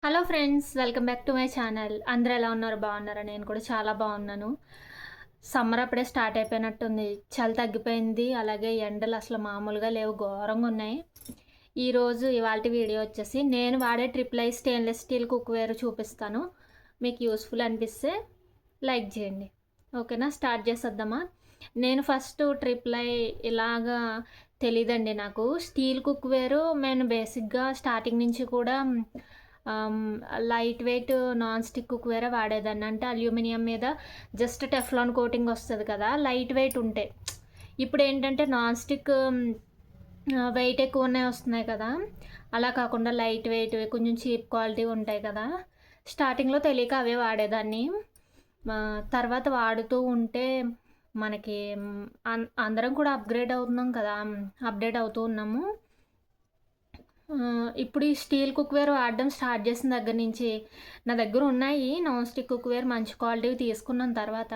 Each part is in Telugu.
Hello friends, welcome back to my channel. అందరూ ఎలా ఉన్నారు? బాగున్నారా? నేను కూడా చాలా బాగున్నాను. సమ్మర్ అప్పుడే స్టార్ట్ అయిపోయినట్టుంది. చలి తగ్గిపోయింది. అలాగే ఎండలు అసలు మామూలుగా లేవు, ఘోరంగా ఉన్నాయి. ఇవాల్టి వీడియో వచ్చేసి నేను వాడే triple I stainless steel cookware చూపిస్తాను. మీకు యూస్ఫుల్ అనిపిస్తే లైక్ చేయండి. ఓకేనా, స్టార్ట్ చేసేద్దామా? నేను ఫస్ట్ ట్రిపుల్ ఐ ఇలాగా తెలీదండి నాకు. స్టీల్ కుక్వేరు నేను బేసిక్గా స్టార్టింగ్ నుంచి కూడా లైట్ వెయిట్ నాన్ స్టిక్ కుక్వేరే వాడేదాన్ని. అంటే అల్యూమినియం మీద జస్ట్ టెఫ్లాన్ కోటింగ్ వస్తుంది కదా, లైట్ వెయిట్ ఉంటాయి. ఇప్పుడు ఏంటంటే నాన్ స్టిక్ వెయిట్ ఎక్కువ ఉన్నాయి వస్తున్నాయి కదా, అలా కాకుండా లైట్ వెయిట్ కొంచెం చీప్ క్వాలిటీ ఉంటాయి కదా. స్టార్టింగ్లో తెలియక అవే వాడేదాన్ని. తర్వాత వాడుతూ ఉంటే మనకి అందరం కూడా అప్గ్రేడ్ అవుతున్నాం కదా, అప్డేట్ అవుతూ ఉన్నాము. ఇప్పుడు ఈ స్టీల్ కుక్వేర్ వాడడం స్టార్ట్ చేసిన దగ్గర నుంచి నా దగ్గర ఉన్నాయి నాన్ స్టిక్ కుక్వేర్, మంచి క్వాలిటీవి తీసుకున్న తర్వాత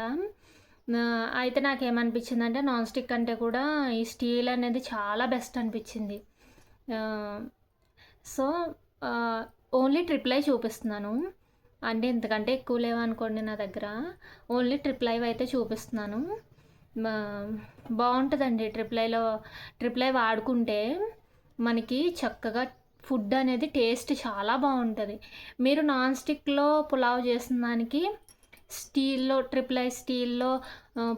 అయితే నాకేమనిపించిందంటే నాన్ స్టిక్ కంటే కూడా ఈ స్టీల్ అనేది చాలా బెస్ట్ అనిపించింది. సో ఓన్లీ ట్రిపుల్ ఐ చూపిస్తున్నాను. అంటే ఇంతకంటే ఎక్కువ లేవనుకోండి నా దగ్గర. ఓన్లీ ట్రిపుల్ ఐ అయితే చూపిస్తున్నాను. బాగుంటుందండి ట్రిపుల్ ఐ వాడుకుంటే మనకి చక్కగా ఫుడ్ అనేది టేస్ట్ చాలా బాగుంటుంది. మీరు నాన్ స్టిక్లో పులావ్ చేసిన దానికి ట్రిపుల్ ఐ స్టీల్లో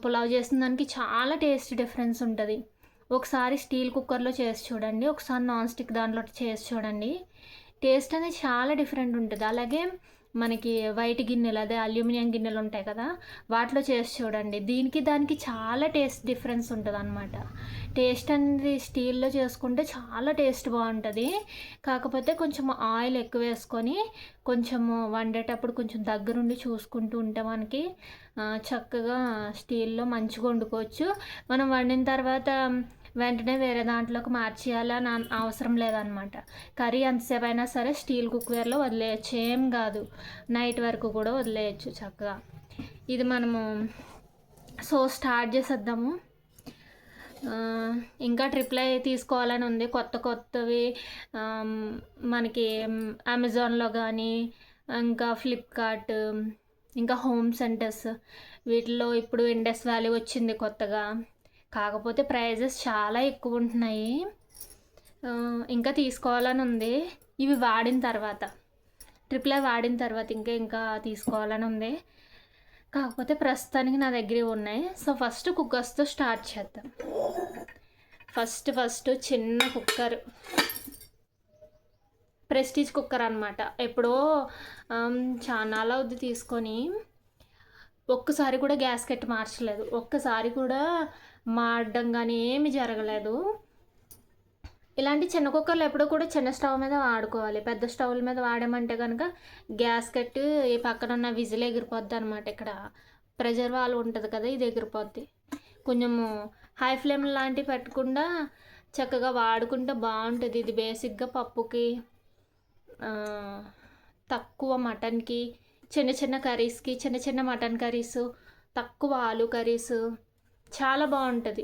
పులావ్ చేసిన దానికి చాలా టేస్ట్ డిఫరెన్స్ ఉంటుంది. ఒకసారి స్టీల్ కుక్కర్లో చేసి చూడండి, ఒకసారి నాన్ స్టిక్ దాంట్లో చేసి చూడండి. టేస్ట్ అనేది చాలా డిఫరెంట్ ఉంటుంది. అలాగే మనకి వైట్ గిన్నెలు, అదే అల్యూమినియం గిన్నెలు ఉంటాయి కదా, వాటిలో చేసి చూడండి. దానికి చాలా టేస్ట్ డిఫరెన్స్ ఉంటుంది అనమాట. టేస్ట్ అనేది స్టీల్లో చేసుకుంటే చాలా టేస్ట్ బాగుంటుంది. కాకపోతే కొంచెం ఆయిల్ ఎక్కువ వేసుకొని కొంచెము వండేటప్పుడు కొంచెం దగ్గరుండి చూసుకుంటూ ఉంటే మనకి చక్కగా స్టీల్లో మంచిగా వండుకోవచ్చు. మనం వండిన తర్వాత వెంటనే వేరే దాంట్లోకి మార్చేయాలని అవసరం లేదనమాట. కర్రీ ఎంతసేపు అయినా సరే స్టీల్ కుక్వేర్లో వదిలేయచ్చు, ఏం కాదు. నైట్ వరకు కూడా వదిలేయచ్చు చక్కగా. ఇది మనము స్టార్ట్ చేసేద్దాము. ఇంకా ట్రిపుల్ ఐ తీసుకోవాలని ఉంది. కొత్తవి మనకి అమెజాన్లో కానీ, ఇంకా ఫ్లిప్కార్ట్, ఇంకా హోమ్ సెంటర్స్, వీటిలో ఇప్పుడు ఇండస్ వ్యాలీ వచ్చింది కొత్తగా. కాకపోతే ప్రైజెస్ చాలా ఎక్కువ ఉంటున్నాయి. ఇంకా తీసుకోవాలని ఉంది. ఇవి వాడిన తర్వాత, ట్రిపుల్ ఐ వాడిన తర్వాత ఇంకా తీసుకోవాలని ఉంది. కాకపోతే ప్రస్తుతానికి నా దగ్గర ఉన్నాయి. సో ఫస్ట్ కుక్కర్స్తో స్టార్ట్ చేద్దాం. ఫస్ట్ చిన్న కుక్కర్, ప్రెస్టీజ్ కుక్కర్ అనమాట. ఎప్పుడో చాలా అవుద్ది తీసుకొని, ఒక్కసారి కూడా గ్యాస్ కట్టి మార్చలేదు, ఒక్కసారి కూడా మాడడం కానీ ఏమి జరగలేదు. ఇలాంటి చిన్న కుక్కర్లు ఎప్పుడూ కూడా చిన్న స్టవ్ మీద వాడుకోవాలి. పెద్ద స్టవ్ల మీద వాడామంటే కనుక గ్యాస్ కట్టి ఈ పక్కన ఉన్న విజిల్ ఎగిరిపోద్ది అనమాట. ఇక్కడ ప్రెజర్ వాల్ ఉంటుంది కదా, ఇది ఎగిరిపోద్ది. కొంచెము హై ఫ్లేమ్ లాంటివి పెట్టకుండా చక్కగా వాడుకుంటే బాగుంటుంది. ఇది బేసిక్గా పప్పుకి, తక్కువ మటన్కి, చిన్న కర్రీస్కి, చిన్న మటన్ కర్రీస్, తక్కువ ఆలు కర్రీస్ చాలా బాగుంటుంది.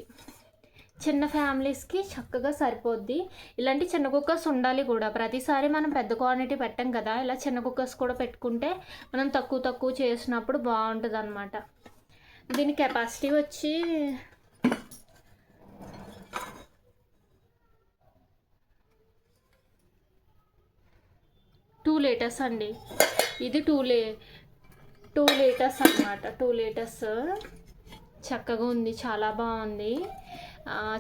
చిన్న ఫ్యామిలీస్కి చక్కగా సరిపోద్ది. ఇలాంటి చిన్న కుక్కర్స్ ఉండాలి కూడా. ప్రతిసారి మనం పెద్ద క్వాంటిటీ పెట్టాం కదా, ఇలా చిన్న కుక్కర్స్ కూడా పెట్టుకుంటే మనం తక్కువ చేసినప్పుడు బాగుంటుంది అనమాట. దీని కెపాసిటీ వచ్చి 2 లీటర్స్ అండి. ఇది 2 లీటర్స్ అనమాట. 2 లీటర్స్ చక్కగా ఉంది, చాలా బాగుంది.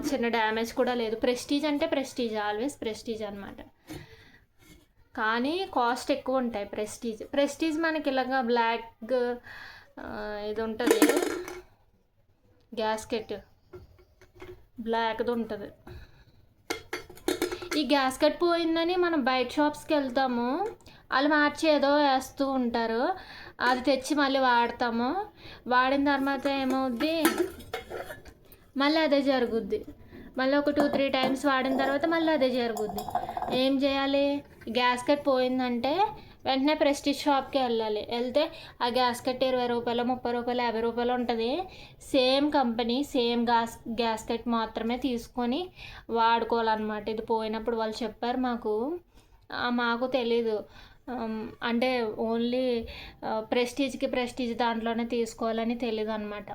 చిన్న డ్యామేజ్ కూడా లేదు. ప్రెస్టీజ్ అంటే ప్రెస్టీజ్, ఆల్వేస్ ప్రెస్టీజ్ అనమాట. కానీ కాస్ట్ ఎక్కువ ఉంటాయి. ప్రెస్టీజ్ మనకి ఇలాగా బ్లాక్ ఇది ఉంటుంది, గ్యాస్కెట్ బ్లాక్ది ఉంటుంది. ఈ గ్యాస్కెట్ పోయిందని మనం బయట షాప్స్కి వెళ్తాము, వాళ్ళు మార్చి ఏదో వేస్తూ ఉంటారు. అది తెచ్చి మళ్ళీ వాడతాము. వాడిన తర్వాత ఏమవుద్ది, మళ్ళీ అదే జరుగుద్ది. మళ్ళీ ఒక 2-3 టైమ్స్ వాడిన తర్వాత మళ్ళీ అదే జరుగుద్ది. ఏం చేయాలి? గ్యాస్కెట్ పోయిందంటే వెంటనే ప్రెస్టీజ్ షాప్కి వెళ్ళాలి. వెళ్తే ఆ గ్యాస్కెట్ 20 రూపాయలు, 30 రూపాయలు, 50 రూపాయలు ఉంటుంది. సేమ్ కంపెనీ, సేమ్ గ్యాస్కెట్ మాత్రమే తీసుకొని వాడుకోవాలన్నమాట. ఇది పోయినప్పుడు వాళ్ళు చెప్పారు మాకు తెలీదు. అంటే ఓన్లీ ప్రెస్టీజ్ దాంట్లోనే తీసుకోవాలని తెలియదు అనమాట.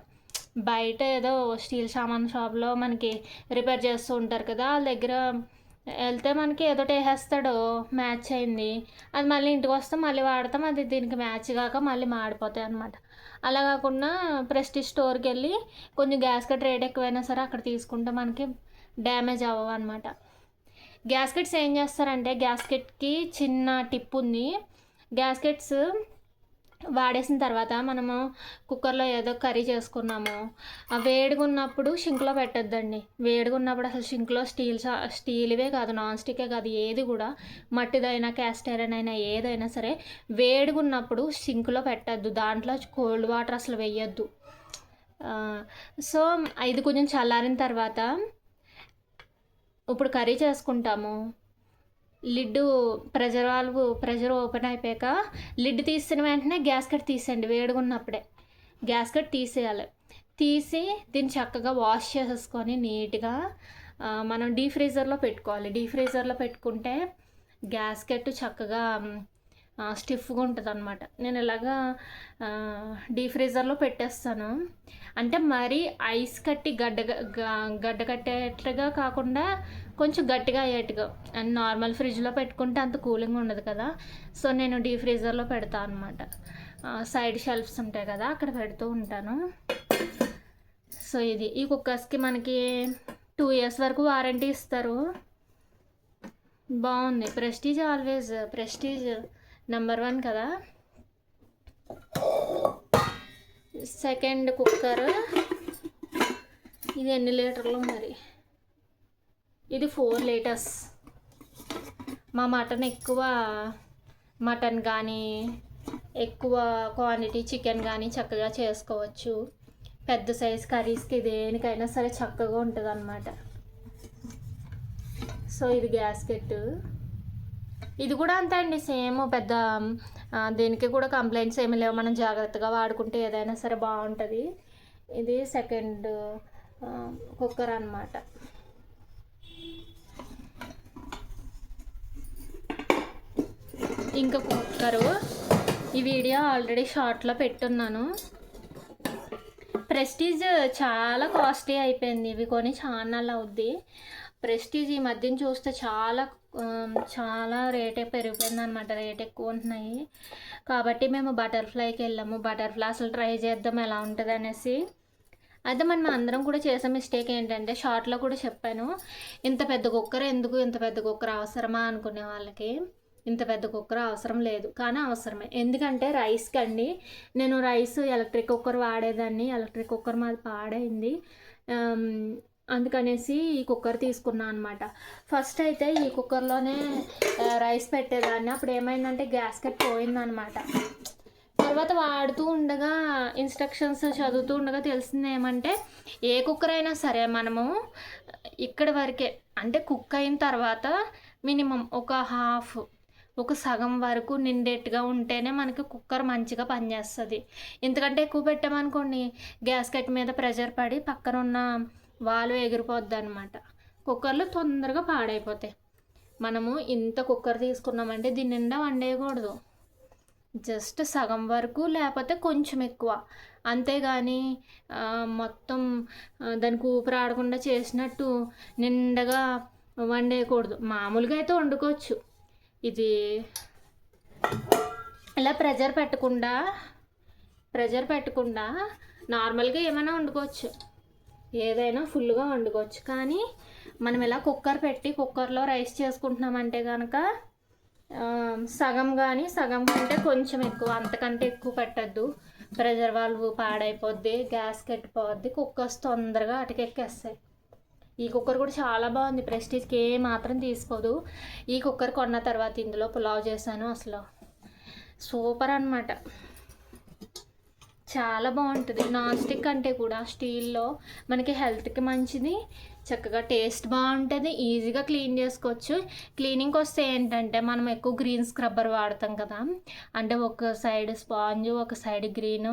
బయట ఏదో స్టీల్ సామాన్ షాప్లో మనకి రిపేర్ చేస్తూ ఉంటారు కదా, వాళ్ళ దగ్గర వెళ్తే మనకి ఏదో వేసేస్తాడు మ్యాచ్ అయింది, అది మళ్ళీ ఇంటికి వస్తాం మళ్ళీ వాడతాం, అది దీనికి మ్యాచ్ కాక మళ్ళీ మాడిపోతాయి అనమాట. అలా కాకుండా ప్రెస్టీజ్ స్టోర్కి వెళ్ళి కొంచెం గ్యాస్కెట్ రేట్ ఎక్కువైనా సరే అక్కడ తీసుకుంటే మనకి డ్యామేజ్ అవ్వవు అనమాట. గ్యాస్కెట్స్ ఏం చేస్తారంటే, గ్యాస్కెట్కి చిన్న టిప్ ఉంది. గ్యాస్కెట్స్ వాడేసిన తర్వాత మనము కుక్కర్లో ఏదో కర్రీ చేసుకున్నాము, ఆ వేడిగా ఉన్నప్పుడు షింక్లో పెట్టద్దండి. వేడిగా ఉన్నప్పుడు అసలు షింక్లో స్టీల్వే కాదు, నాన్ స్టిక్కే కాదు, ఏది కూడా మట్టిదైనా క్యాస్ట్ ఐరన్ అయినా ఏదైనా సరే వేడిగా ఉన్నప్పుడు షింక్లో పెట్టద్దు. దాంట్లో కోల్డ్ వాటర్ అసలు వేయద్దు. సో ఇది కొంచెం చల్లారిన తర్వాత ఇప్పుడు కర్రీ చేసుకుంటాము. ప్రెజర్ ఓపెన్ అయిపోయాక లిడ్ తీసిన వెంటనే గ్యాస్కెట్ తీసేయండి. వేడిగా ఉన్నప్పుడే గ్యాస్కెట్ తీసేయాలి. తీసి దీన్ని చక్కగా వాష్ చేసేసుకొని నీట్గా మనం డీప్ ఫ్రీజర్లో పెట్టుకోవాలి. డీప్ ఫ్రీజర్లో పెట్టుకుంటే గ్యాస్కెట్ చక్కగా స్టిఫ్గా ఉంటుంది అనమాట. నేను ఇలాగా డీప్ ఫ్రీజర్లో పెట్టేస్తాను. అంటే మరీ ఐస్ కట్టి గడ్డ కట్టేట్టుగా కాకుండా కొంచెం గట్టిగా అయ్యేట్టుగా. అండ్ నార్మల్ ఫ్రిడ్జ్లో పెట్టుకుంటే అంత కూలింగ్ ఉండదు కదా, సో నేను డీప్ ఫ్రీజర్లో పెడతాను అనమాట. సైడ్ షెల్ఫ్స్ ఉంటాయి కదా, అక్కడ పెడుతూ ఉంటాను. సో ఈ కుక్కర్స్కి మనకి 2 years వరకు వారంటీ ఇస్తారు. బాగుంది. ప్రెస్టీజ్ నెంబర్ 1 కదా. సెకండ్ కుక్కర్ ఇది ఎన్ని లీటర్లు మరి, ఇది 4 liters. మా మటన్ కానీ ఎక్కువ క్వాంటిటీ చికెన్ కానీ చక్కగా చేసుకోవచ్చు. పెద్ద సైజ్ కర్రీస్కి దేనికైనా సరే చక్కగా ఉంటుంది అన్నమాట. సో ఇది గ్యాస్కెట్. ఇది కూడా అంతే అండి, సేమ్. పెద్ద దీనికి కూడా కంప్లైంట్స్ ఏమీ లేవు. మనం జాగ్రత్తగా వాడుకుంటే ఏదైనా సరే బాగుంటుంది. ఇది సెకండ్ కుక్కర్ అన్నమాట. ఇంకా కుక్కరు ఈ వీడియో ఆల్రెడీ షార్ట్లో పెట్టున్నాను. ప్రెస్టీజ్ చాలా కాస్ట్లీ అయిపోయింది, ఇవి కొని చాలా అవుద్ది. ప్రెస్టీజ్ ఈ మధ్యన చూస్తే చాలా రేటే పెరిగిపోయింది అనమాట. రేట్ ఎక్కువ ఉంటున్నాయి కాబట్టి మేము బటర్ఫ్లైకి వెళ్ళాము. బటర్ఫ్లై అసలు ట్రై చేద్దాం ఎలా ఉంటుంది అనేసి. అయితే మనం అందరం కూడా చేసే మిస్టేక్ ఏంటంటే, షార్ట్లో కూడా చెప్పాను, ఇంత పెద్ద కుక్కర్ ఎందుకు, ఇంత పెద్ద కుక్కర్ అవసరమా అనుకునే వాళ్ళకి ఇంత పెద్ద కుక్కర్ అవసరం లేదు, కానీ అవసరమే. ఎందుకంటే రైస్కి అండి, నేను ఎలక్ట్రిక్ కుక్కర్ వాడేదాన్ని. ఎలక్ట్రిక్ కుక్కర్ మాది పాడైంది, అందుకనేసి ఈ కుక్కర్ తీసుకున్నాను అనమాట. ఫస్ట్ అయితే ఈ కుక్కర్లోనే రైస్ పెట్టేదాన్ని. అప్పుడు ఏమైందంటే గ్యాస్కెట్ పోయిందనమాట. తర్వాత వాడుతూ ఉండగా, ఇన్స్ట్రక్షన్స్ చదువుతూ ఉండగా తెలిసింది ఏమంటే, ఏ కుక్కర్ అయినా సరే మనము ఇక్కడి వరకే, అంటే కుక్ అయిన తర్వాత మినిమం ఒక సగం వరకు నిండేట్టుగా ఉంటేనే మనకి కుక్కర్ మంచిగా పనిచేస్తుంది. ఎందుకంటే ఎక్కువ పెట్టామనుకోండి గ్యాస్కెట్ మీద ప్రెషర్ పడి పక్కన ఉన్న వాల్వ్ ఎగిరిపోద్ది అనమాట. కుక్కర్లు తొందరగా పాడైపోతాయి. మనము ఇంత కుక్కర్ తీసుకున్నామంటే దీని నిండా వండేయకూడదు, జస్ట్ సగం వరకు లేకపోతే కొంచెం ఎక్కువ, అంతేగాని మొత్తం దానికి ఊపిరాడకుండా చేసినట్టు నిండగా వండేయకూడదు. మామూలుగా అయితే వండుకోవచ్చు. ఇది ఇలా ప్రెజర్ పెట్టకుండా నార్మల్గా ఏమైనా వండుకోవచ్చు, ఏదైనా ఫుల్గా వండుకోవచ్చు. కానీ మనం ఇలా కుక్కర్ పెట్టి కుక్కర్లో రైస్ చేసుకుంటున్నామంటే కనుక సగం కంటే కొంచెం ఎక్కువ, అంతకంటే ఎక్కువ పెట్టద్దు. ప్రెజర్ వాల్వ్ పాడైపోద్ది, గ్యాస్కెట్ పోద్ది, కుక్కర్స్ తొందరగా అటకెక్కేస్తాయి. ఈ కుక్కర్ కూడా చాలా బాగుంది, ప్రెస్టీజ్కి ఏ మాత్రం తీసుకోదు. ఈ కుక్కర్ కొన్న తర్వాత ఇందులో పులావ్ చేశాను, అసలు సూపర్ అన్నమాట. చాలా బాగుంటుంది. నాన్ స్టిక్ అంటే కూడా స్టీల్లో మనకి హెల్త్కి మంచిది, చక్కగా టేస్ట్ బాగుంటుంది, ఈజీగా క్లీన్ చేసుకోవచ్చు. క్లీనింగ్కి వస్తే ఏంటంటే, మనం ఎక్కువ గ్రీన్ స్క్రబ్బర్ వాడతాం కదా, అంటే ఒక సైడ్ స్పాంజ్ ఒక సైడ్ గ్రీన్.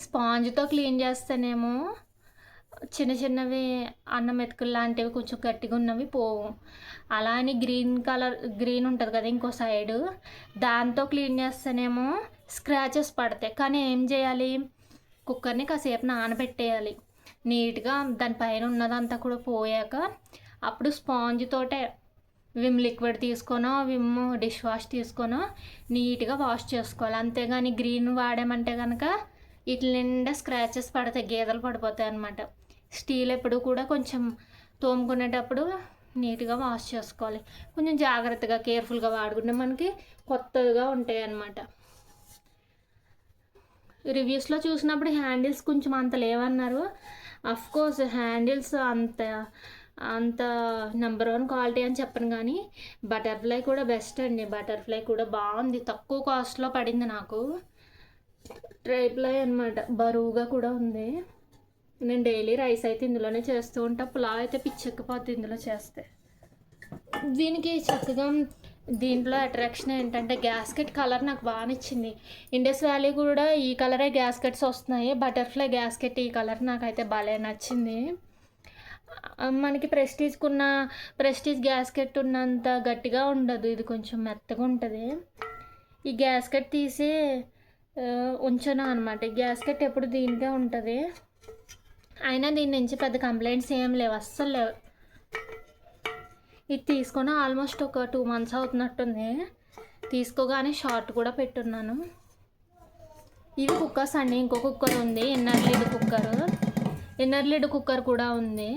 స్పాంజ్తో క్లీన్ చేస్తేనేమో చిన్న చిన్నవి అన్నం మెతుకులు లాంటివి కొంచెం గట్టిగా ఉన్నవి పోవు. అలా అని గ్రీన్ ఉంటుంది కదా ఇంకో సైడు, దాంతో క్లీన్ చేస్తేనేమో స్క్రాచెస్ పడతాయి. కానీ ఏం చేయాలి, కుక్కర్ని కాసేపు నానబెట్టేయాలి నీట్గా, దానిపైన ఉన్నదంతా కూడా పోయాక అప్పుడు స్పాంజ్ తోటే విమ్ లిక్విడ్ తీసుకొనో విమ్ డిష్ వాష్ తీసుకొనో నీట్గా వాష్ చేసుకోవాలి. అంతేగాని గ్రీన్ వాడామంటే కనుక వీటి నిండా స్క్రాచెస్ పడతాయి, గీతలు పడిపోతాయి అన్నమాట. స్టీల్ ఎప్పుడు కూడా కొంచెం తోముకునేటప్పుడు నీట్గా వాష్ చేసుకోవాలి. కొంచెం జాగ్రత్తగా కేర్ఫుల్గా వాడుకుంటే మనకి కొత్తగా ఉంటాయి అన్నమాట. రివ్యూస్లో చూసినప్పుడు హ్యాండిల్స్ కొంచెం అంత లేవన్నారు. కోర్స్ హ్యాండిల్స్ అంత నెంబర్ 1 క్వాలిటీ అని చెప్పను, కానీ బటర్ఫ్లై కూడా బెస్ట్ అండి. బటర్ఫ్లై కూడా బాగుంది, తక్కువ కాస్ట్లో పడింది నాకు. ట్రైప్లై అనమాట, బరువుగా కూడా ఉంది. నేను డైలీ రైస్ అయితే ఇందులోనే చేస్తూ ఉంటా, పులావ్ అయితే పిచ్చెక్కిపోతుంది ఇందులో చేస్తే. దీనికి చక్కగా దీంట్లో అట్రాక్షన్ ఏంటంటే గ్యాస్కెట్ కలర్ నాకు బాగా నచ్చింది. ఇండస్ వ్యాలీ కూడా ఈ కలరే గ్యాస్కెట్స్ వస్తున్నాయి, బటర్ఫ్లై గ్యాస్కెట్ ఈ కలర్ నాకైతే భలే నచ్చింది. మనకి ప్రెస్టీజ్ గ్యాస్కెట్ ఉన్నంత గట్టిగా ఉండదు, ఇది కొంచెం మెత్తగా ఉంటుంది. ఈ గ్యాస్కెట్ తీసి ఉంచాను అనమాట. ఈ గ్యాస్కెట్ ఎప్పుడు దీనికే ఉంటుంది, అయినా దీని నుంచి పెద్ద కంప్లైంట్స్ ఏం లేవు, అస్సలు లేవు. ఇది తీసుకొని ఆల్మోస్ట్ ఒక 2 months అవుతున్నట్టుంది. తీసుకోగానే షార్ట్ కూడా పెట్టున్నాను. ఇవి కుక్కర్స్ అండి, ఇంకో కుక్కర్ ఉంది, ఇన్నర్ లిడ్ కుక్కర్ కూడా ఉంది.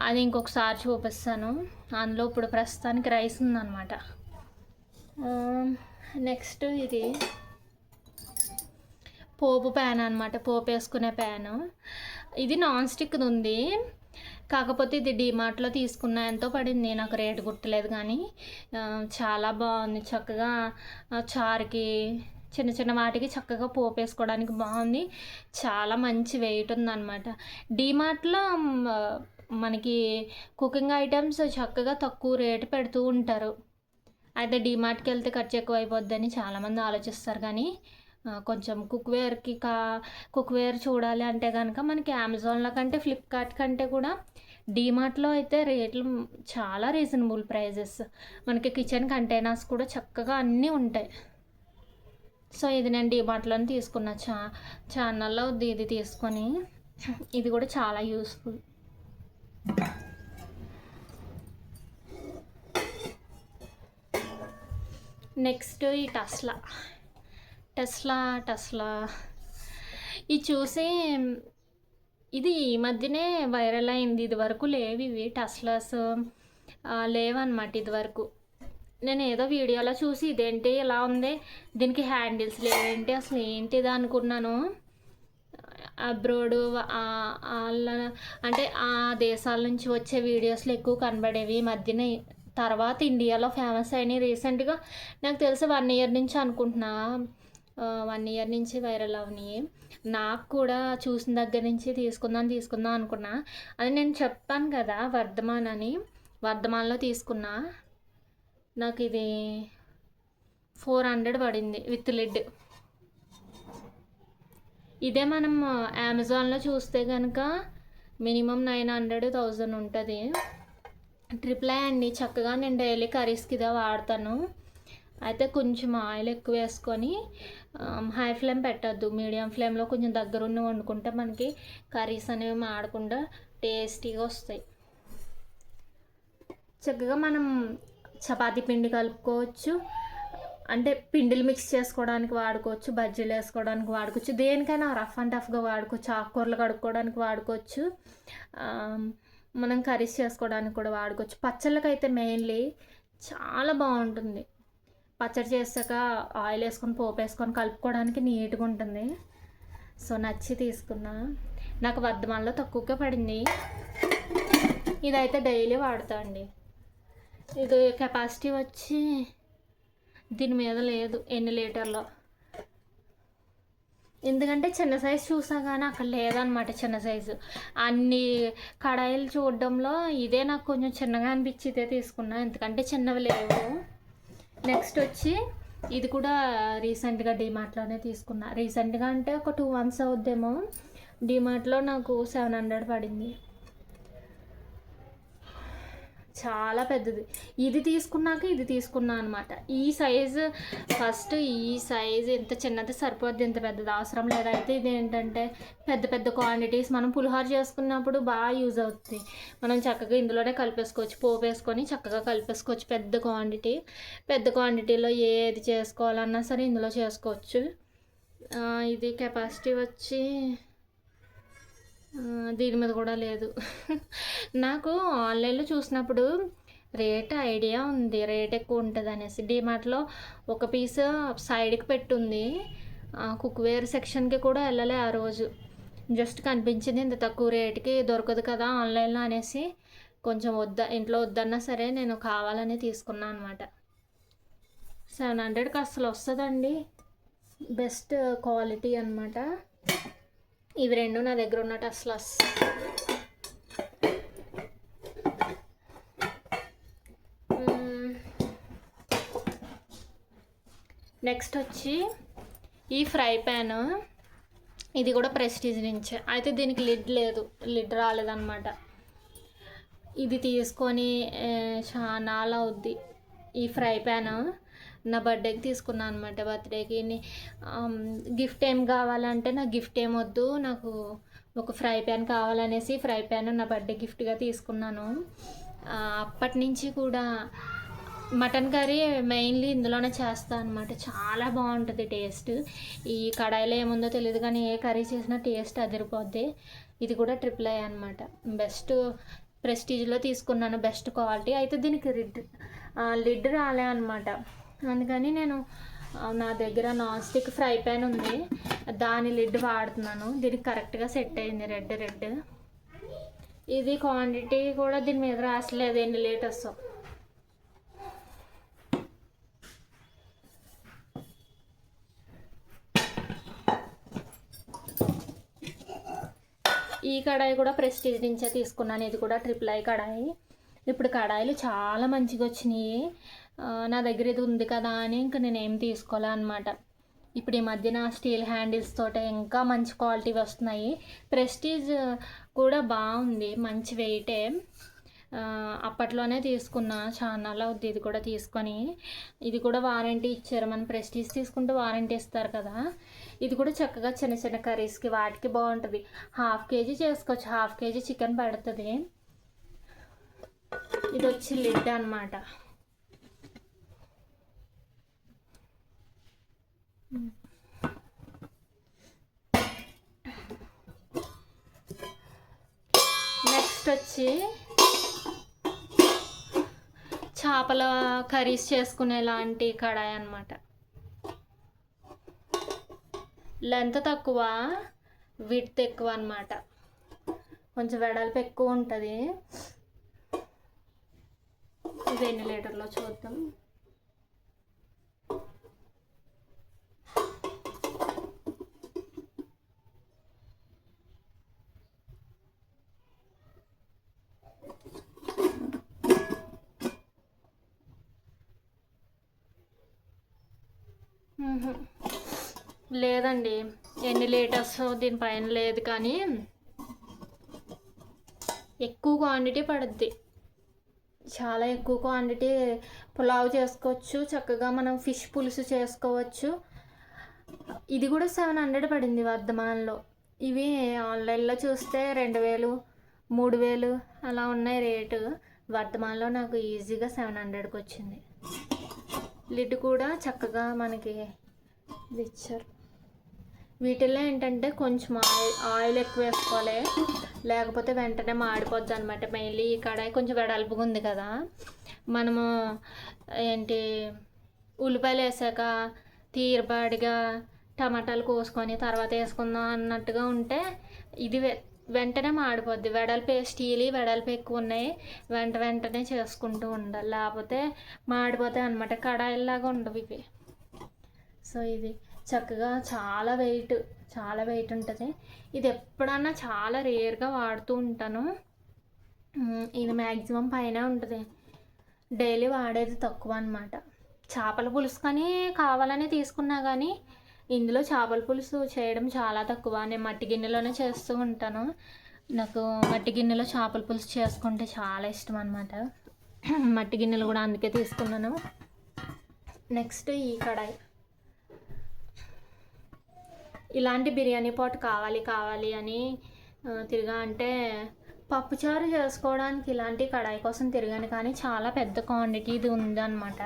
అది ఇంకొకసారి చూపిస్తాను. అందులో ఇప్పుడు ప్రస్తుతానికి రైస్ ఉందన్నమాట. నెక్స్ట్ ఇది పోపు ప్యాన్ అనమాట, పోపు వేసుకునే ప్యాను. ఇది నాన్ స్టిక్ది ఉంది, కాకపోతే ఇది డీమార్ట్లో తీసుకున్న ఎంతో పడింది, నాకు రేటు గుర్తులేదు, కానీ చాలా బాగుంది. చక్కగా చారుకి చిన్న చిన్న వాటికి చక్కగా పోపు వేసుకోవడానికి బాగుంది. చాలా మంచి వెయిట్ ఉందన్నమాట. డీమార్ట్లో మనకి కుకింగ్ ఐటమ్స్ చక్కగా తక్కువ రేటు పెడుతూ ఉంటారు. అయితే డీమార్ట్కి వెళ్తే ఖర్చు ఎక్కువ అయిపోద్దని చాలామంది ఆలోచిస్తారు, కానీ కొంచెం కుక్వేర్ చూడాలి అంటే కనుక మనకి అమెజాన్లో కంటే ఫ్లిప్కార్ట్ కంటే కూడా డీమార్ట్లో అయితే రేట్లు చాలా రీజనబుల్ ప్రైజెస్. మనకి కిచెన్ కంటైనర్స్ కూడా చక్కగా అన్నీ ఉంటాయి. సో ఇది నేను డీమార్ట్లోనే తీసుకున్న, ఛానల్లో ఇది తీసుకొని, ఇది కూడా చాలా యూస్ఫుల్. నెక్స్ట్ ఈ టెస్లా ఇది చూసి ఇది ఈ మధ్యనే వైరల్ అయింది, ఇది వరకు లేవు ఇవి టెస్లాస్ లేవన్నమాట. ఇది వరకు నేను ఏదో వీడియోలో చూసి ఇదేంటి ఇలా ఉంది, దీనికి హ్యాండిల్స్ లేవేంటి, అసలు ఏంటిది అనుకున్నాను. అబ్రోడ్ అంటే ఆ దేశాల నుంచి వచ్చే వీడియోస్లో ఎక్కువ కనబడేవి ఈ మధ్యన. తర్వాత ఇండియాలో ఫేమస్ అయినాయి రీసెంట్గా, నాకు తెలిసి 1 year నుంచి అనుకుంటున్నా, 1 year నుంచి వైరల్ అవనాయి. నాకు కూడా చూసిన దగ్గర నుంచి తీసుకుందాం అనుకున్నా. అది నేను చెప్పాను కదా వర్ధమాన్లో తీసుకున్నా. నాకు ఇది 400 పడింది విత్ లిడ్. ఇదే మనం అమెజాన్లో చూస్తే కనుక మినిమం 900-1000 ఉంటుంది. ట్రిప్లై అండి, చక్కగా నేను డైలీ కర్రీస్కి ఇదే వాడతాను. అయితే కొంచెం ఆయిల్ ఎక్కువ వేసుకొని హై ఫ్లేమ్ పెట్టద్దు, మీడియం ఫ్లేమ్లో కొంచెం దగ్గరుండి వండుకుంటే మనకి కర్రీస్ అనేవి మాడకుండా టేస్టీగా వస్తాయి. చక్కగా మనం చపాతీ పిండి కలుపుకోవచ్చు, అంటే పిండిలు మిక్స్ చేసుకోవడానికి వాడుకోవచ్చు, బజ్జీలు వేసుకోవడానికి వాడుకోవచ్చు, దేనికైనా రఫ్ అండ్ టఫ్గా వాడుకోవచ్చు, ఆకుకూరలు కడుక్కోవడానికి వాడుకోవచ్చు, మనం కర్రీస్ చేసుకోవడానికి కూడా వాడుకోవచ్చు. పచ్చళ్ళకైతే మెయిన్లీ చాలా బాగుంటుంది. పచ్చడి చేసాక ఆయిల్ వేసుకొని పోపు వేసుకొని కలుపుకోవడానికి నీట్గా ఉంటుంది. సో నచ్చి తీసుకున్నా. నాకు వర్ధమాన్లో తక్కువగా పడింది. ఇదైతే డైలీ వాడుతా అండి. ఇది కెపాసిటీ వచ్చి దీని మీద లేదు ఎన్ని లీటర్లో, ఎందుకంటే చిన్న సైజు చూసా కానీ అక్కడ లేదనమాట చిన్న సైజు. అన్ని కడాయిలు చూడడంలో ఇదే నాకు కొంచెం చిన్నగా అనిపించి ఇదే తీసుకున్నా, ఎందుకంటే చిన్నవి లేవు. నెక్స్ట్ వచ్చి ఇది కూడా రీసెంట్గా డీమార్ట్లోనే తీసుకున్నా. రీసెంట్గా అంటే ఒక 2 months అవుద్దేమో. డిమార్ట్లో నాకు 700 పడింది. చాలా పెద్దది. ఇది తీసుకున్నాక ఇది తీసుకున్నా అనమాట. ఈ సైజు ఫస్ట్ ఈ సైజు ఇంత చిన్నది సరిపోద్ది, ఇంత పెద్దది అవసరం లేదు. అయితే ఇదేంటంటే పెద్ద పెద్ద క్వాంటిటీస్ మనం పులిహోర చేసుకున్నప్పుడు బాగా యూజ్ అవుతుంది. మనం చక్కగా ఇందులోనే కలిపేసుకోవచ్చు, పోపు వేసుకొని చక్కగా కలిపేసుకోవచ్చు. పెద్ద క్వాంటిటీలో ఏది చేసుకోవాలన్నా సరే ఇందులో చేసుకోవచ్చు. ఇది కెపాసిటీ వచ్చి దీని మీద కూడా లేదు. నాకు ఆన్లైన్లో చూసినప్పుడు రేట్ ఐడియా ఉంది, రేట్ ఎక్కువ ఉంటుంది అనేసి. డిమార్ట్లో ఒక పీస్ సైడ్కి పెట్టుంది. కుక్వేర్ సెక్షన్కి కూడా వెళ్ళలే ఆ రోజు. జస్ట్ కనిపించింది, ఇంత తక్కువ రేటుకి దొరకదు కదా ఆన్లైన్లో అనేసి కొంచెం ఇంట్లో వద్దన్నా సరే నేను కావాలని తీసుకున్నాను అనమాట. 700కి అసలు వస్తుందండి, బెస్ట్ క్వాలిటీ అనమాట. ఇవి రెండు నా దగ్గర ఉన్న టస్లాస్. నెక్స్ట్ వచ్చి ఈ ఫ్రై ప్యాన్, ఇది కూడా ప్రెస్టీజ్ నుంచే. అయితే దీనికి లిడ్ రాలేదన్నమాట. ఇది తీసుకొని చాలా అవుద్ది. ఈ ఫ్రై ప్యాన్ నా బర్త్డేకి తీసుకున్నాను అనమాట. బర్త్డేకి గిఫ్ట్ ఏం కావాలంటే, నా గిఫ్ట్ ఏమొద్దు, నాకు ఒక ఫ్రై ప్యాన్ కావాలనేసి ఫ్రై ప్యాన్ నా బర్త్డే గిఫ్ట్గా తీసుకున్నాను. అప్పటి నుంచి కూడా మటన్ కర్రీ మెయిన్లీ ఇందులోనే చేస్తాను అనమాట. చాలా బాగుంటుంది టేస్ట్. ఈ కడాయిలో ఏముందో తెలియదు కానీ ఏ కర్రీ చేసినా టేస్ట్ అదిరిపోద్ది. ఇది కూడా AAA అనమాట. బెస్ట్ ప్రెస్టీజ్లో తీసుకున్నాను, బెస్ట్ క్వాలిటీ. అయితే దీనికి లిడ్ రాలే అనమాట. అందుకని నేను నా దగ్గర నాన్ స్టిక్ ఫ్రై ప్యాన్ ఉంది, దాని లిడ్ వాడుతున్నాను. దీనికి కరెక్ట్గా సెట్ అయింది, రెడ్. ఇది క్వాంటిటీ కూడా దీని మీద రాసలేదు ఎన్ని లీటర్స్. ఈ కడాయి కూడా ప్రెస్టీజ్ నుంచే తీసుకున్నాను. ఇది కూడా AAA కడాయి. ఇప్పుడు కడాయిలు చాలా మంచిగా వచ్చినాయి. నా దగ్గర ఇది ఉంది కదా అని ఇంకా నేను ఏం తీసుకోలే అనమాట. ఇప్పుడు ఈ మధ్యన స్టీల్ హ్యాండిల్స్ తోటే ఇంకా మంచి క్వాలిటీ వస్తున్నాయి. ప్రెస్టీజ్ కూడా బాగుంది, మంచి వెయిటే. అప్పట్లోనే తీసుకున్నా, చాలా అవుద్ది ఇది కూడా తీసుకొని. ఇది కూడా వారంటీ ఇచ్చారు. మనం ప్రెస్టీజ్ తీసుకుంటే వారంటీ ఇస్తారు కదా. ఇది కూడా చక్కగా చిన్న చిన్న కర్రీస్కి వాటికి బాగుంటుంది. 1/2 kg చేసుకోవచ్చు, 1/2 kg చికెన్ పడుతుంది. ఇది వచ్చి లిడ్ అనమాట. నెక్స్ట్ వచ్చి చేపల కర్రీస్ చేసుకునేలాంటి కడాయి అనమాట. లెంత్ తక్కువ, విడ్త్ ఎక్కువ అనమాట. కొంచెం వెడల్పు ఎక్కువ ఉంటుంది. ఇది ఎన్ని లీటర్లో చూద్దాం. లేదండి, ఎన్ని లీటర్స్ దీనిపైన లేదు, కానీ ఎక్కువ క్వాంటిటీ పడుద్ది. చాలా ఎక్కువ క్వాంటిటీ పులావ్ చేసుకోవచ్చు, చక్కగా మనం ఫిష్ పులుసు చేసుకోవచ్చు. ఇది కూడా 700 పడింది వర్ధమాన్లో. ఇవి ఆన్లైన్లో చూస్తే 2000, 3000 అలా ఉన్నాయి రేటు. వర్ధమాన్లో నాకు ఈజీగా 700కి వచ్చింది. లిడ్ కూడా చక్కగా మనకి ఇచ్చారు. వీటిల్లో ఏంటంటే కొంచెం ఆయిల్ ఎక్కువ వేసుకోవాలి, లేకపోతే వెంటనే మాడిపోద్ది అనమాట. మెయిన్లీ ఈ కడాయి కొంచెం వెడల్పుగా ఉంది కదా, మనము ఉల్లిపాయలు వేసాక తీరపాడిగా టమాటాలు కోసుకొని తర్వాత వేసుకుందాం అన్నట్టుగా ఉంటే ఇది వెంటనే మాడిపోద్ది. స్టీల్ వెడల్పు ఎక్కువ ఉన్నాయి, వెంటనే చేసుకుంటూ ఉండాలి, లేకపోతే మాడిపోతాయి అనమాట. కడాయిల్లాగా ఉండవు ఇవి. సో ఇది చక్కగా చాలా వెయిట్ ఉంటుంది. ఇది ఎప్పుడన్నా చాలా రేర్గా వాడుతూ ఉంటాను. ఇది మ్యాక్సిమం పైన ఉంటుంది, డైలీ వాడేది తక్కువ అనమాట. చేపల పులుసు కానీ కావాలని తీసుకున్నా కానీ ఇందులో చేపల పులుసు చేయడం చాలా తక్కువ. నేను మట్టి గిన్నెలోనే చేస్తూ ఉంటాను. నాకు మట్టి గిన్నెలో చేపల పులుసు చేసుకుంటే చాలా ఇష్టం అనమాట. మట్టి గిన్నెలు కూడా అందుకే తీసుకున్నాను. నెక్స్ట్ ఈ కడాయి. ఇలాంటి బిర్యానీ పాట్ కావాలి అని తిరిగా అంటే పప్పుచారు చేసుకోవడానికి ఇలాంటి కడాయి కోసం తిరిగాను, కానీ చాలా పెద్ద క్వాంటిటీ ఇది ఉందన్నమాట.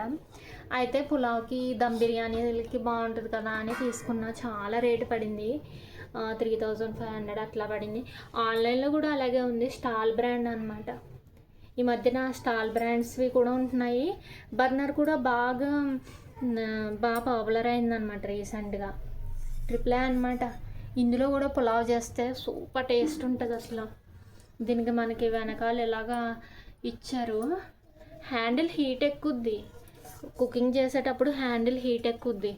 అయితే పులావ్కి దమ్ బిర్యానీలకి బాగుంటుంది కదా అని తీసుకున్నా. చాలా రేటు పడింది, 3500 అట్లా పడింది. ఆన్లైన్లో కూడా అలాగే ఉంది, స్టాల్ బ్రాండ్ అనమాట. ఈ మధ్యన స్టాల్ బ్రాండ్స్వి కూడా ఉంటున్నాయి. బర్నర్ కూడా బాగా పాపులర్ అయిందనమాట రీసెంట్గా. ట్రిప్లే అనమాట. ఇందులో కూడా పులావ్ చేస్తే సూపర్ టేస్ట్ ఉంటుంది అసలు. దీనికి మనకి వెనకాల ఎలాగా ఇచ్చారు, హ్యాండిల్ హీట్ ఎక్కుద్ది. కుకింగ్ చేసేటప్పుడు హ్యాండిల్ హీట్ ఎక్కుద్ది.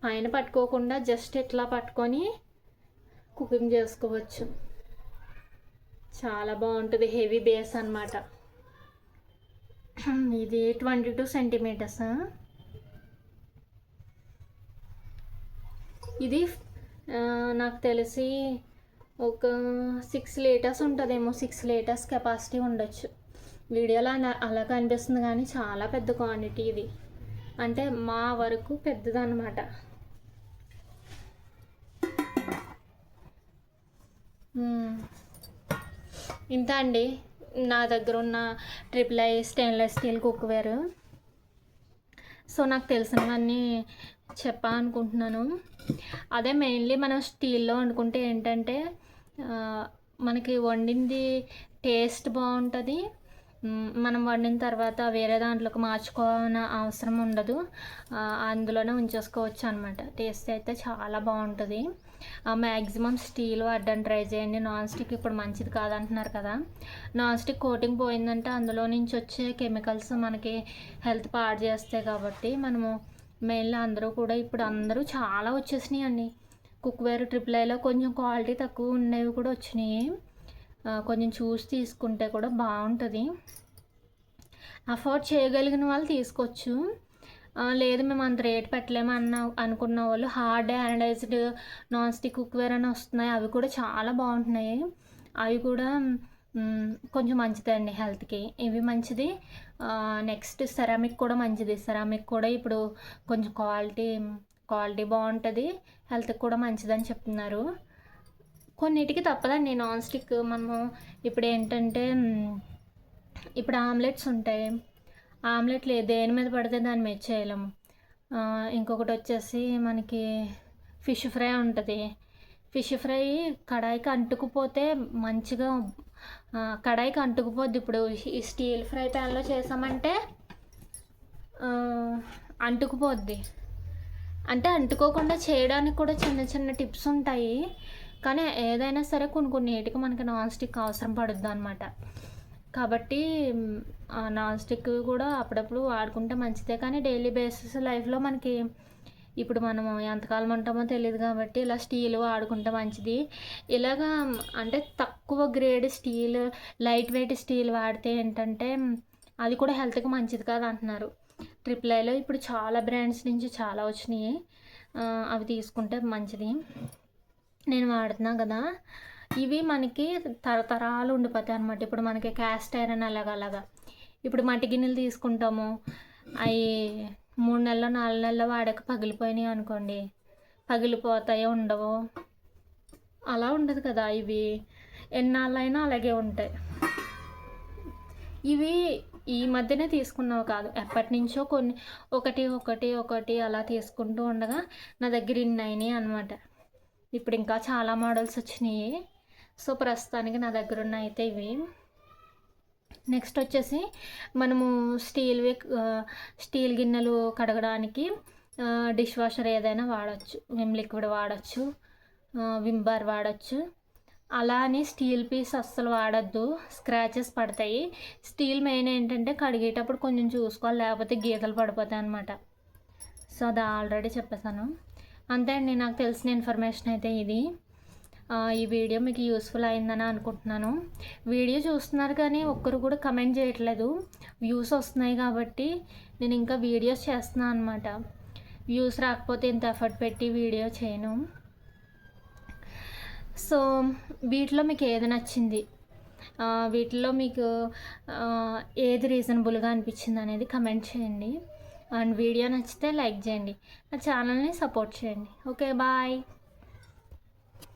పైన పట్టుకోకుండా జస్ట్ ఇట్లా పట్టుకొని కుకింగ్ చేసుకోవచ్చు. చాలా బాగుంటుంది. హెవీ బేస్ అనమాట. ఇది 22 సెంటీమీటర్స్. ఇది నాకు తెలిసి ఒక 6 లీటర్స్ ఉంటుందేమో. 6 లీటర్స్ కెపాసిటీ ఉండొచ్చు. వీడియోలో అలా కనిపిస్తుంది కానీ చాలా పెద్ద క్వాంటిటీ ఇది. అంటే మా వరకు పెద్దదన్నమాట. ఇంత అండి నా దగ్గర ఉన్న triple stainless steel cookware. So నాకు తెలిసినవన్నీ చెప్పాలనుకుంటున్నాను. అదే మెయిన్లీ మనం స్టీల్లో వండుకుంటే ఏంటంటే మనకి వండింది టేస్ట్ బాగుంటుంది. మనం వండిన తర్వాత వేరే దాంట్లోకి మార్చుకోవాలని అవసరం ఉండదు, అందులోనే ఉంచేసుకోవచ్చు అనమాట. టేస్ట్ అయితే చాలా బాగుంటుంది. మ్యాక్సిమం స్టీల్ వాడడానికి ట్రై చేయండి. నాన్ స్టిక్ ఇప్పుడు మంచిది కాదంటున్నారు కదా. నాన్ స్టిక్ కోటింగ్ పోయిందంటే అందులో నుంచి వచ్చే కెమికల్స్ మనకి హెల్త్ పాడు చేస్తాయి. కాబట్టి మనము మెయిన్గా ఇప్పుడు అందరూ చాలా వచ్చేసినాయి అండి. కుక్వేర్ ట్రిపుల్ కొంచెం క్వాలిటీ తక్కువ ఉండేవి కూడా వచ్చినాయి. కొంచెం చూసి తీసుకుంటే కూడా బాగుంటుంది. అఫోర్డ్ చేయగలిగిన వాళ్ళు తీసుకోవచ్చు. లేదు మేము అంత రేట్ పెట్టలేము అనుకున్న వాళ్ళు హార్డ్ యానడైజ్డ్ నాన్ స్టిక్ కుక్వేర్ అని వస్తున్నాయి. అవి కూడా చాలా బాగుంటున్నాయి. అవి కూడా కొంచెం మంచిదే అండి హెల్త్కి. ఇవి మంచిది. నెక్స్ట్ సెరామిక్ కూడా మంచిది. సెరామిక్ కూడా ఇప్పుడు కొంచెం క్వాలిటీ బాగుంటుంది, హెల్త్కి కూడా మంచిదని చెప్తున్నారు. కొన్నిటికి తప్పదండి నాన్ స్టిక్. మనము ఇప్పుడు ఏంటంటే ఇప్పుడు ఆమ్లెట్స్ ఉంటాయి. ఆమ్లెట్లు దేని మీద పడితే దాని మీద చేయలేము. ఇంకొకటి వచ్చేసి మనకి ఫిష్ ఫ్రై ఉంటుంది. ఫిష్ ఫ్రై కడాయికి అంటుకుపోతే మంచిగా కడాయికి అంటుకుపోద్ది. ఇప్పుడు ఈ స్టీల్ ఫ్రై ప్యాన్లో చేసామంటే అంటుకుపోద్ది. అంటే అంటుకోకుండా చేయడానికి కూడా చిన్న చిన్న టిప్స్ ఉంటాయి. కానీ ఏదైనా సరే కొన్ని నీటికి మనకి నాన్ స్టిక్ అవసరం పడుద్ది అనమాట. కాబట్టి నాన్ స్టిక్ కూడా అప్పుడప్పుడు వాడుకుంటే మంచిదే. కానీ డైలీ బేసిస్ లైఫ్లో మనకి ఇప్పుడు మనము ఎంతకాలం ఉంటామో తెలియదు కాబట్టి ఇలా స్టీల్ వాడుకుంటే మంచిది. ఇలాగా అంటే తక్కువ grade steel, light weight steel వాడితే ఏంటంటే అది కూడా హెల్త్కి మంచిది కాదు అంటున్నారు. ట్రిపుల్ ఐలో ఇప్పుడు చాలా బ్రాండ్స్ నుంచి చాలా వచ్చినాయి. అవి తీసుకుంటే మంచిది. నేను వాడుతున్నా కదా, ఇవి మనకి తరతరాలు ఉండిపోతాయి అనమాట. ఇప్పుడు మనకి క్యాస్ట్ ఐరన్ అలాగా ఇప్పుడు మట్టి గిన్నెలు తీసుకుంటాము, అవి 3 నెలలు 4 నెలలు వాడాక పగిలిపోయినాయి అనుకోండి, పగిలిపోతాయో ఉండవు, అలా ఉండదు కదా. ఇవి ఎన్నాళ్ళైనా అలాగే ఉంటాయి. ఇవి ఈ మధ్యనే తీసుకున్నావు కాదు, ఎప్పటి నుంచో ఒకటి అలా తీసుకుంటూ ఉండగా నా దగ్గర ఇన్ని అయినాయి అనమాట. ఇప్పుడు ఇంకా చాలా మోడల్స్ వచ్చినాయి. సో ప్రస్తుతానికి నా దగ్గర ఉన్న అయితే ఇవి. నెక్స్ట్ వచ్చేసి మనము స్టీల్ గిన్నెలు కడగడానికి డిష్ వాషర్ ఏదైనా వాడచ్చు. విమ్ లిక్విడ్ వాడచ్చు, విమ్ బార్ వాడచ్చు. అలా అని స్టీల్ పీస్ అస్సలు వాడద్దు, స్క్రాచెస్ పడతాయి. స్టీల్ మెయిన్ ఏంటంటే కడిగేటప్పుడు కొంచెం చూసుకోవాలి, లేకపోతే గీతలు పడిపోతాయి అనమాట. సో అది ఆల్రెడీ చెప్పేశాను. అంతే అండి, నాకు తెలిసిన ఇన్ఫర్మేషన్ అయితే ఇది. ఈ వీడియో మీకు యూస్ఫుల్ అయిందని అనుకుంటున్నాను. వీడియో చూస్తున్నారు కానీ ఒక్కరు కూడా కమెంట్ చేయట్లేదు. వ్యూస్ వస్తున్నాయి కాబట్టి నేను ఇంకా వీడియోస్ చేస్తున్నాను అనమాట. వ్యూస్ రాకపోతే ఇంత ఎఫర్ట్ పెట్టి వీడియో చేయను. సో వీటిలో మీకు ఏది నచ్చింది, వీటిలో మీకు ఏది రీజనబుల్గా అనిపించింది అనేది కమెంట్ చేయండి. అండ్ వీడియో నచ్చితే లైక్ చేయండి, నా ఛానల్ని సపోర్ట్ చేయండి. Okay, bye.